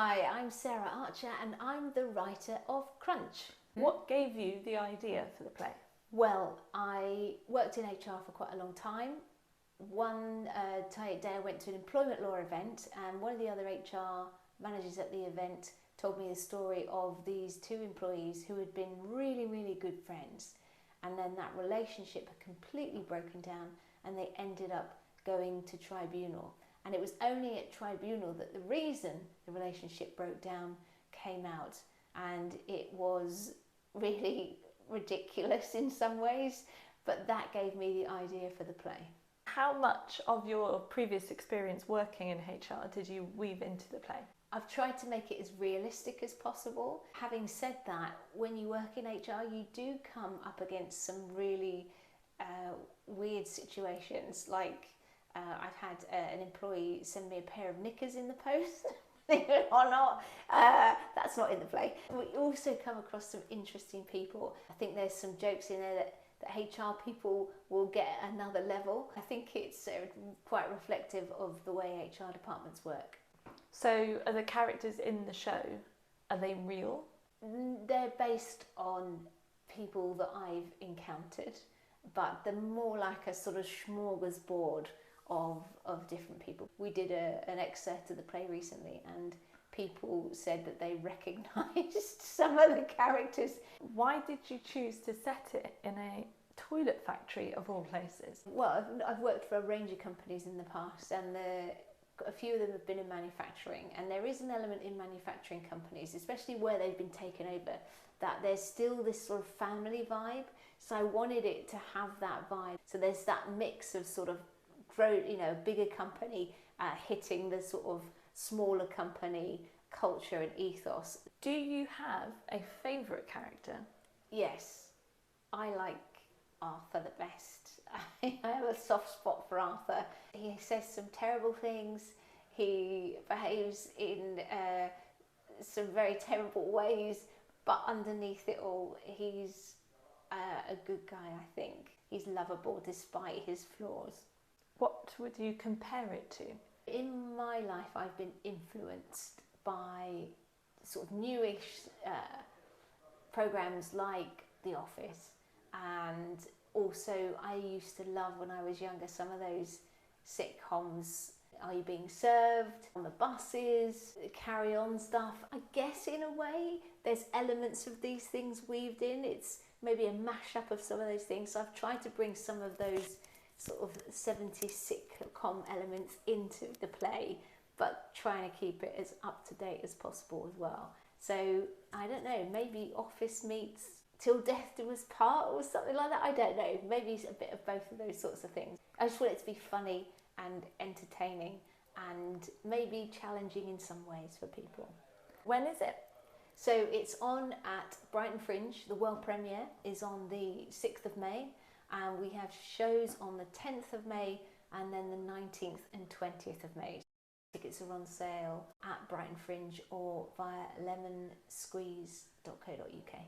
Hi, I'm Sarah Archer and I'm the writer of Crunch. What gave you the idea for the play? Well, I worked in HR for quite a long time. One day I went to an employment law event and one of the other HR managers at the event told me the story of these two employees who had been really, really good friends. And then that relationship had completely broken down and they ended up going to tribunal. And it was only at tribunal that the reason the relationship broke down came out. And it was really ridiculous in some ways, but that gave me the idea for the play. How much of your previous experience working in HR did you weave into the play? I've tried to make it as realistic as possible. Having said that, when you work in HR, you do come up against some really weird situations. Like I've had an employee send me a pair of knickers in the post. Believe it or not, that's not in the play. We also come across some interesting people. I think there's some jokes in there that HR people will get at another level. I think it's quite reflective of the way HR departments work. So are the characters in the show, are they real? They're based on people that I've encountered, but they're more like a sort of smorgasbord of different people. We did an excerpt of the play recently and people said that they recognised some of the characters. Why did you choose to set it in a toilet factory of all places? Well, I've worked for a range of companies in the past and a few of them have been in manufacturing, and there is an element in manufacturing companies, especially where they've been taken over, that there's still this sort of family vibe. So I wanted it to have that vibe. So there's that mix of sort of bigger company hitting the sort of smaller company culture and ethos. Do you have a favourite character? Yes, I like Arthur the best. I have a soft spot for Arthur. He says some terrible things. He behaves in some very terrible ways, but underneath it all, he's a good guy, I think. He's lovable despite his flaws. What would you compare it to? In my life, I've been influenced by sort of newish programs like The Office, and also I used to love when I was younger some of those sitcoms. Are You Being Served? On the buses, Carry On stuff. I guess in a way there's elements of these things weaved in. It's maybe a mashup of some of those things. So I've tried to bring some of those sort of 70s sitcom elements into the play, but trying to keep it as up to date as possible as well. So I don't know, maybe Office meets Till Death Do Us Part or something like that. I don't know, maybe it's a bit of both of those sorts of things. I just want it to be funny and entertaining and maybe challenging in some ways for people. When is it? So it's on at Brighton Fringe. The world premiere is on the 6th of May. And we have shows on the 10th of May and then the 19th and 20th of May. Tickets are on sale at Brighton Fringe or via lemonsqueeze.co.uk.